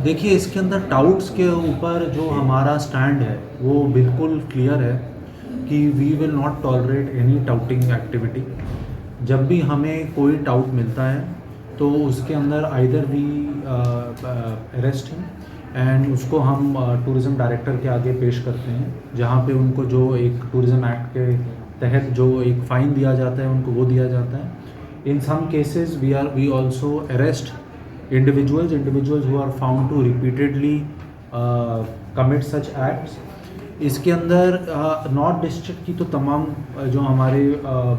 देखिए, इसके अंदर टाउट्स के ऊपर जो हमारा स्टैंड है वो बिल्कुल क्लियर है कि we will not tolerate any touting activity. जब भी हमें कोई टाउट मिलता है तो उसके अंदर either we arrest him and उसको हम टूरिज़्म डायरेक्टर के आगे पेश करते हैं, जहाँ पे उनको जो एक टूरिज़्म एक्ट के तहत जो एक फ़ाइन दिया जाता है उनको वो दिया जाता है। In some cases we also arrest individuals who are found to repeatedly commit such acts। इसके अंदर नॉर्थ डिस्ट्रिक्ट की तो तमाम जो हमारे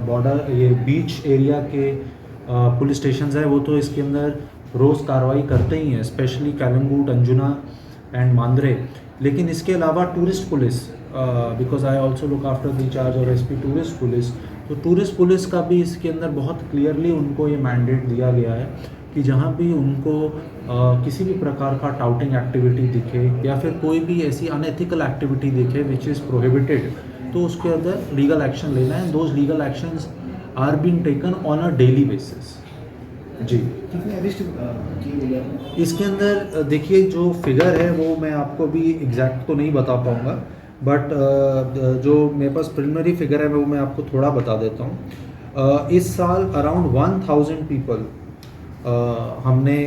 बॉर्डर ये बीच एरिया के पुलिस स्टेशंस है वो तो इसके अंदर रोज़ कार्रवाई करते ही हैं, स्पेशली कलंगूट, अंजुना एंड मांद्रे। लेकिन इसके अलावा tourist police, because I also look after the charge और एसपी टूरिस्ट पुलिस, तो टूरिस्ट पुलिस का भी इसके अंदर बहुत क्लियरली उनको ये मैंडेट दिया गया है कि जहाँ भी उनको किसी भी प्रकार का टाउटिंग एक्टिविटी दिखे या फिर कोई भी ऐसी अनएथिकल एक्टिविटी दिखे विच इज़ प्रोहिबिटेड, तो उसके अंदर लीगल एक्शन लेना है। Those legal actions are being taken on a daily basis. जी, कितने अरेस्ट किए गए हैं? इसके अंदर देखिए जो फिगर है वो मैं आपको भी एग्जैक्ट तो नहीं बता पाऊँगा, बट जो मेरे पास प्रिलिमिनरी फिगर है वो मैं आपको थोड़ा बता देता हूँ। इस साल अराउंड 1000 पीपल हमने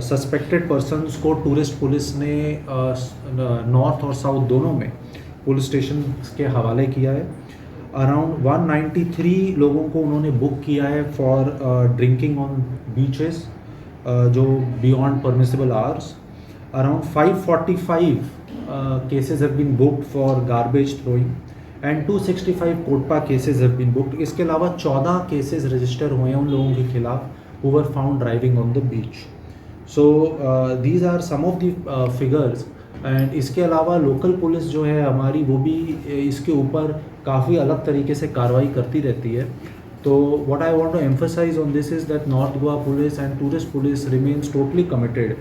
सस्पेक्टेड पर्सन्स को टूरिस्ट पुलिस ने नॉर्थ और साउथ दोनों में पुलिस स्टेशन के हवाले किया है। अराउंड 193 लोगों को उन्होंने बुक किया है फॉर ड्रिंकिंग ऑन बीचेस जो beyond permissible hours. Around 545 cases have been booked for garbage throwing and 265 COTPA cases have been booked। इसके अलावा 14 केसेस रजिस्टर हुए हैं उन लोगों के खिलाफ who were found driving on the beach। So these are some of the figures। and इसके अलावा लोकल पुलिस जो है हमारी वो भी इसके ऊपर काफ़ी अलग तरीके से कार्रवाई करती रहती है। तो what I want to emphasize on this is that North Goa Police and Tourist Police remains totally committed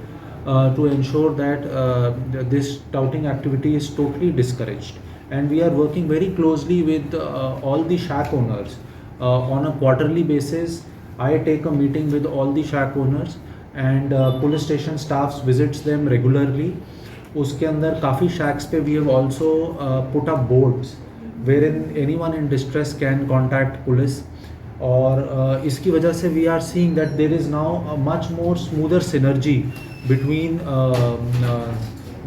to ensure that this touting activity is totally discouraged, and we are working very closely with all the shack owners on a quarterly basis। I take a meeting with all the shack owners and police station staffs visits them regularly। उसके अंदर काफ़ी shacks पे we have also put up boards wherein anyone in distress can contact police। और इसकी वजह से we are seeing that there is now a much more smoother synergy between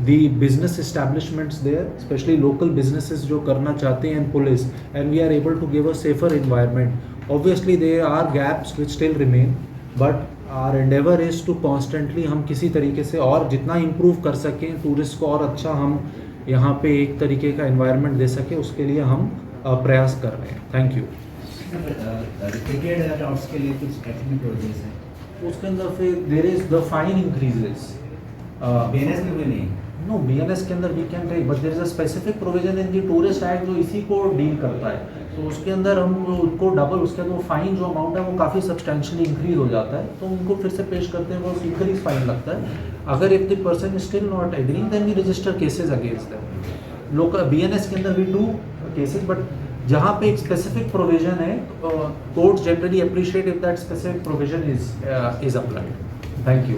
the business establishments there, especially local businesses जो करना चाहते हैं police, and we are able to give a safer environment। Obviously there are gaps which still remain, but our endeavor is to constantly हम किसी तरीके से और जितना improve कर सकें टूरिस्ट को और अच्छा हम यहाँ पे एक तरीके का environment दे सकें, उसके लिए हम प्रयास कर रहे हैं। Thank you. रिपीटेड टाउट्स के लिए कुछ एक्टिविटी प्रोजेक्ट्स हैं उसके अंदर फिर there is the fine increases. BNS में भी नहीं? नो, बीएनएस के अंदर we can take, but there is a specific provision in the tourist act जो इसी को डील करता है। तो उसके अंदर हम उनको डबल, उसके अंदर वो फाइन जो अमाउंट है वो काफ़ी सब्सटेंशियली इंक्रीज हो जाता है, तो उनको फिर से पेश करते हैं, वो इंक्रीज फाइन लगता है। अगर if the person is still not agreeing then we register cases against them. Local BNS के अंदर वी डू केसेस, बट जहाँ पे एक स्पेसिफिक प्रोविजन है court generally appreciate if that specific provision is applied. Thank you.